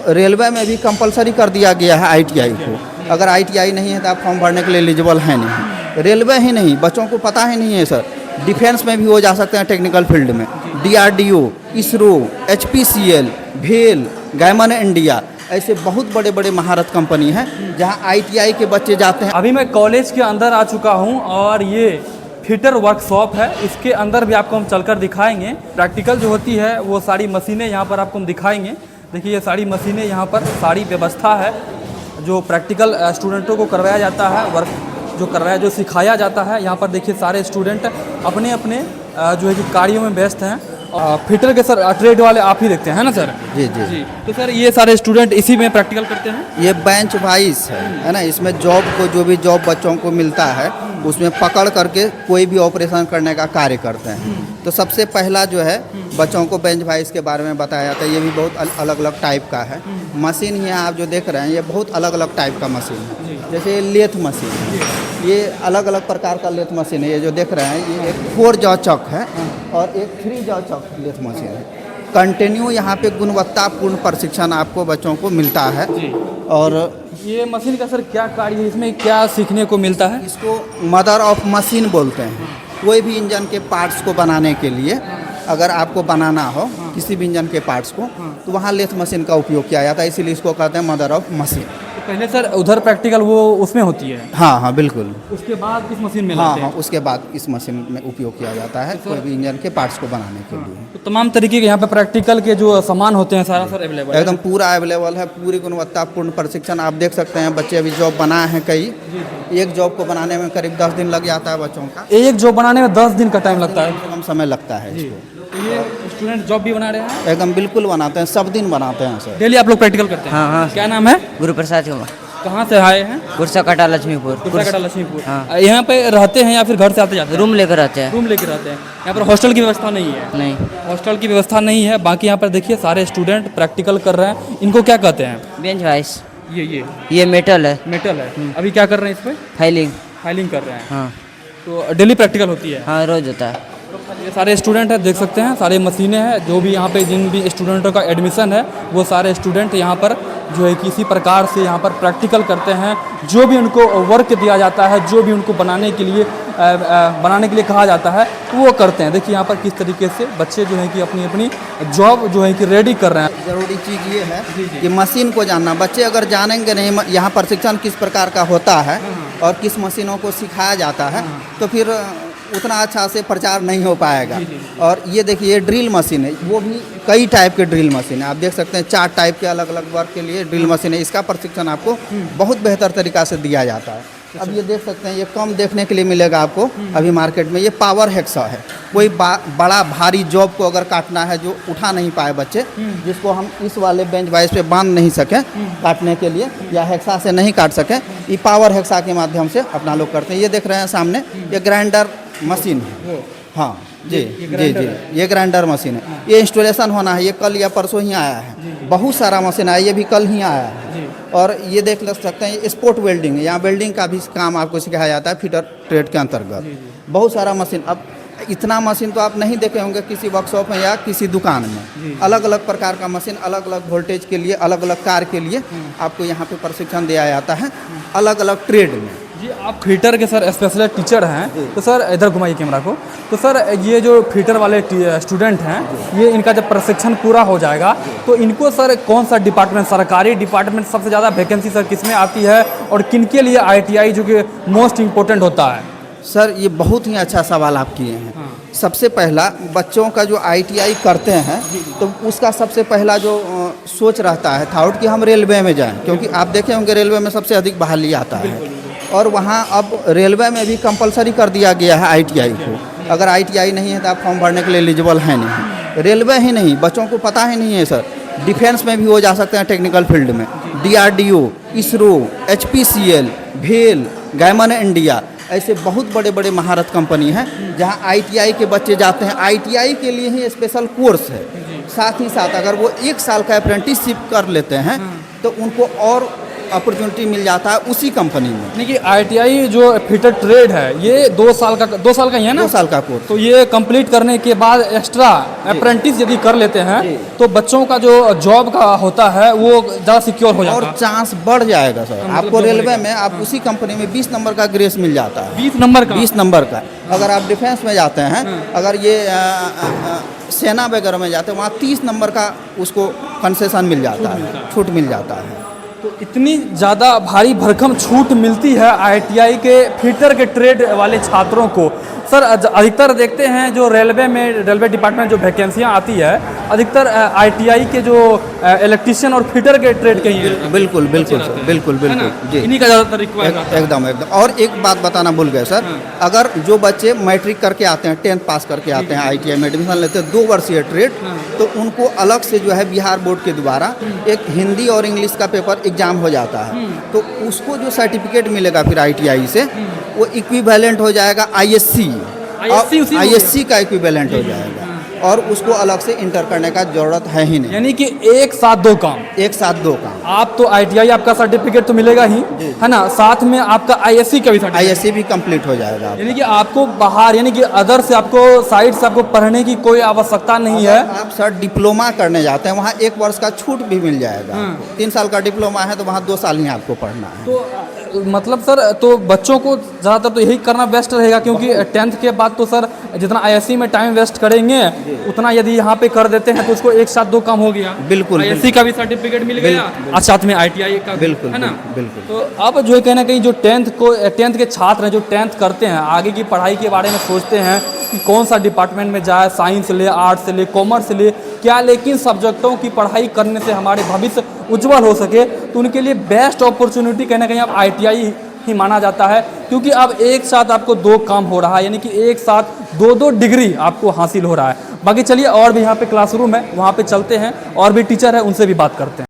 Railway में भी compulsory कर दिया गया है आईटीआई को। अगर आईटीआई नहीं है तो आप फॉर्म भरने के लिए एलिजिबल हैं नहीं। रेलवे ही नहीं, बच्चों को पता ही नहीं है सर, डिफेंस में भी वो जा सकते हैं टेक्निकल फील्ड में। डीआरडीओ, इसरो, एचपीसीएल, भेल, गायमन इंडिया, ऐसे बहुत बड़े बड़े महारत कंपनी हैं जहां आईटीआई के बच्चे जाते हैं। जी जी जी। तो सर ये सारे स्टूडेंट इसी में प्रैक्टिकल करते हैं? ये बेंच वाइज है ना, इसमें जॉब को जो भी जॉब बच्चों को मिलता है उसमें पकड़ करके कोई भी ऑपरेशन करने का कार्य करते हैं। तो सबसे पहला जो है बच्चों को बेंच वाइज के बारे में बताया जाता है। ये भी बहुत अलग अलग टाइप का है मशीन। यहाँ आप जो देख रहे हैं ये बहुत अलग अलग टाइप का मशीन है। जैसे ये लेथ मशीन है, ये अलग अलग प्रकार का लेथ मशीन है। ये जो देख रहे हैं ये एक 4 जॉ चक है और एक 3 जॉ चक लेथ मशीन है। कंटिन्यू यहाँ पे गुणवत्तापूर्ण प्रशिक्षण आपको बच्चों को मिलता है। और ये मशीन का सर क्या कार्य है, इसमें क्या सीखने को मिलता है? इसको मदर ऑफ मशीन बोलते हैं। कोई भी इंजन के पार्ट्स को बनाने के लिए अगर आपको बनाना हो किसी भी इंजन के पार्ट्स को तो वहाँ लेथ मशीन का उपयोग किया जाता है, इसीलिए इसको कहते हैं मदर ऑफ मशीन। तो पहले सर उधर प्रैक्टिकल वो उसमें होती है? हाँ हाँ बिल्कुल। उसके बाद इस मशीन में हाँ लाते हैं? हाँ उसके बाद इस मशीन में उपयोग किया जाता है कोई भी इंजन के पार्ट्स को बनाने के लिए। तो तमाम तरीके के यहाँ पे प्रैक्टिकल के जो सामान होते हैं सारा सर अवेलेबल है? एकदम पूरा अवेलेबल है, पूरी गुणवत्तापूर्ण प्रशिक्षण आप देख सकते हैं। बच्चे अभी जॉब बनाए हैं कई, एक जॉब को बनाने में करीब 10 दिन लग जाता है बच्चों का। एक जॉब बनाने में 10 दिन का टाइम लगता है? कम समय लगता है इसको। तो ये स्टूडेंट जॉब भी बना रहे हैं? एकदम बिल्कुल बनाते हैं, सब दिन बनाते हैं सर। डेली आप लोग प्रैक्टिकल करते हैं? हाँ हाँ। क्या नाम है? गुरु प्रसाद कुमार, कहाँ से आए हैं? कुर्साकाटा लक्ष्मीपुर। कुर्साकाटा लक्ष्मीपुर। हाँ। यहाँ पे रहते हैं या फिर घर से आते जाते हैं? रूम लेकर आते हैं। रूम लेके रहते हैं। यहाँ पर हॉस्टल की व्यवस्था नहीं है? नहीं, हॉस्टल की व्यवस्था नहीं है। बाकी यहाँ पर देखिए सारे स्टूडेंट प्रैक्टिकल कर रहे हैं। इनको क्या कहते हैं? Bench vice. ये मेटल है। मेटल है। अभी क्या कर रहे हैं इस पर? फाइलिंग कर रहे हैं। हाँ तो डेली प्रैक्टिकल होती है? हाँ रोज होता है। ये सारे स्टूडेंट हैं, देख सकते हैं सारे मशीनें हैं। जो भी यहाँ पे जिन भी स्टूडेंटों का एडमिशन है वो सारे स्टूडेंट यहाँ पर जो है किसी प्रकार से यहाँ पर प्रैक्टिकल करते हैं। जो भी उनको वर्क दिया जाता है, जो भी उनको बनाने के लिए कहा जाता है वो करते हैं। देखिए यहाँ पर किस तरीके से बच्चे जो है कि अपनी अपनी जॉब जो है कि रेडी कर रहे हैं। ज़रूरी चीज़ ये है कि मशीन को जानना। बच्चे अगर जानेंगे नहीं यहाँ प्रशिक्षण किस प्रकार का होता है और किस मशीनों को सिखाया जाता है तो फिर उतना अच्छा से प्रचार नहीं हो पाएगा। और ये देखिए ये ड्रिल मशीन है, वो भी कई टाइप के ड्रिल मशीन है। आप देख सकते हैं 4 टाइप के अलग अलग वर्क के लिए ड्रिल मशीन है। इसका प्रशिक्षण आपको बहुत बेहतर तरीक़ा से दिया जाता है। अब ये देख सकते हैं ये कम देखने के लिए मिलेगा आपको अभी मार्केट में। ये पावर हेक्सा है। कोई बड़ा भारी जॉब को अगर काटना है जो उठा नहीं पाए बच्चे, जिसको हम इस वाले बेंच वाइज पे बांध नहीं सकें काटने के लिए या हेक्सा से नहीं काट सकें, ये पावर हेक्सा के माध्यम से अपना लोग करते हैं। ये देख रहे हैं सामने ये ग्राइंडर मशीन है। हाँ जी जी जी, ये ग्राइंडर मशीन है। ये इंस्टॉलेशन होना है, ये कल या परसों ही आया है। बहुत सारा मशीन आया, ये भी कल ही आया है। और ये देख सकते हैं ये स्पोर्ट वेल्डिंग है। यहाँ वेल्डिंग का भी काम आपको सिखाया जाता है फिटर ट्रेड के अंतर्गत। बहुत सारा मशीन, अब इतना मशीन तो आप नहीं देखे होंगे किसी वर्कशॉप में या किसी दुकान में। अलग अलग प्रकार का मशीन अलग अलग वोल्टेज के लिए, अलग अलग कार के लिए आपको यहाँ पे प्रशिक्षण दिया जाता है अलग अलग ट्रेड में। जी आप फिटर के सर स्पेशल टीचर हैं, तो सर इधर घुमाइए कैमरा को। तो सर ये जो फिटर वाले स्टूडेंट हैं, ये इनका जब प्रशिक्षण पूरा हो जाएगा तो इनको सर कौन सा डिपार्टमेंट, सरकारी डिपार्टमेंट सबसे ज़्यादा वैकेंसी सर किस में आती है और किन के लिए आईटीआई जो कि मोस्ट इम्पोर्टेंट होता है? सर ये बहुत ही अच्छा सवाल आप किए हैं। सबसे पहला बच्चों का जो आईटीआई करते हैं तो उसका सबसे पहला जो सोच रहता है थाउट कि हम रेलवे में जाएं, क्योंकि आप देखे होंगे रेलवे में सबसे अधिक बहाली आता है। और वहाँ अब रेलवे में भी कंपलसरी कर दिया गया है आईटीआई को। अगर आईटीआई नहीं है तो आप फॉर्म भरने के लिए एलिजिबल हैं नहीं। रेलवे ही नहीं, बच्चों को पता ही नहीं है सर, डिफेंस में भी वो जा सकते हैं टेक्निकल फील्ड में। डीआरडीओ, इसरो, एचपीसीएल, भेल, गायमन इंडिया, ऐसे बहुत बड़े बड़े महारत कंपनी हैं जहां आईटीआई के बच्चे जाते हैं। आईटीआई के लिए ही स्पेशल कोर्स है। साथ ही साथ अगर वो 1 साल का अप्रेंटिसशिप कर लेते हैं तो उनको और अपॉर्चुनिटी मिल जाता है उसी कंपनी में। यानी कि ITI जो फिटर ट्रेड है ये 2 साल का ही है ना? 2 साल का कोर्स। तो ये कंप्लीट करने के बाद एक्स्ट्रा अप्रेंटिस यदि कर लेते हैं तो बच्चों का जो जॉब का होता है वो ज़्यादा सिक्योर हो जाता और है। चांस बढ़ जाएगा सर। मतलब आपको बढ़ेगा। रेलवे में आप उसी कंपनी में 20 नंबर का ग्रेस मिल जाता है। 20 नंबर का? 20 नंबर का। अगर आप डिफेंस में जाते हैं, अगर ये सेना वगैरह में जाते हैं, वहाँ 30 नंबर का उसको कंसेशन मिल जाता है, छूट मिल जाता है। तो इतनी ज़्यादा भारी भरकम छूट मिलती है ITI के फिटर के ट्रेड वाले छात्रों को। सर अधिकतर देखते हैं जो रेलवे डिपार्टमेंट जो वैकेंसियाँ आती है अधिकतर ITI के जो इलेक्ट्रीशियन और फिटर के ट्रेड के ही हैं। बिल्कुल बिल्कुल सर, बिल्कुल बिल्कुल जी, इन्हीं का ज़्यादातर रिक्वायरमेंट है। एकदम एकदम। और एक बात बताना भूल गए सर, अगर जो बच्चे मैट्रिक करके आते हैं, 10th पास करके आते हैं, ITI में एडमिशन लेते हैं 2 वर्षीय ट्रेड, तो उनको अलग से जो है बिहार बोर्ड के द्वारा एक हिंदी और इंग्लिश का पेपर एग्जाम हो जाता है। तो उसको जो सर्टिफिकेट मिलेगा फिर ITI से, वो इक्विवेलेंट हो जाएगा ISC का इक्विवेलेंट हो जाएगा, और उसको अलग से इंटर करने का जरूरत है ही नहीं। यानी कि एक साथ 2 काम। एक साथ 2 काम। आप तो ITI आपका सर्टिफिकेट तो मिलेगा ही, है ना, साथ में आपका ISC का भी सर्टिफिकेट, ISC भी कंप्लीट हो जाएगा। यानी कि आपको बाहर यानी कि अदर से आपको साइड से आपको पढ़ने की कोई आवश्यकता नहीं है। आप सर डिप्लोमा करने जाते हैं, वहाँ 1 वर्ष का छूट भी मिल जाएगा। 3 साल का डिप्लोमा है तो वहाँ 2 साल ही आपको पढ़ना है। तो मतलब सर तो बच्चों को ज़्यादातर तो यही करना बेस्ट रहेगा, क्योंकि 10th के बाद तो सर जितना ISC में टाइम वेस्ट करेंगे उतना यदि यहाँ पे कर देते हैं तो उसको एक साथ 2 काम हो गया। बिल्कुल। ISC का भी सर्टिफिकेट मिल गया और साथ में ITI का, बिल्कुल है ना? बिल्कुल। तो अब जो है कहीं ना कहीं जो 10th के छात्र हैं जो 10th करते हैं, आगे की पढ़ाई के बारे में सोचते हैं कि कौन सा डिपार्टमेंट में जाए, साइंस ले, आर्ट्स ले, कॉमर्स ले, क्या लेकिन सब्जेक्टों की पढ़ाई करने से हमारे भविष्य उज्जवल हो सके, तो उनके लिए बेस्ट अपॉर्चुनिटी कहीं ना कहीं अब ITI ही माना जाता है, क्योंकि अब एक साथ आपको 2 काम हो रहा है, यानी कि एक साथ 2 डिग्री आपको हासिल हो रहा है। बाकी चलिए और भी यहाँ पे क्लासरूम है, वहाँ पे चलते हैं, और भी टीचर है उनसे भी बात करते हैं।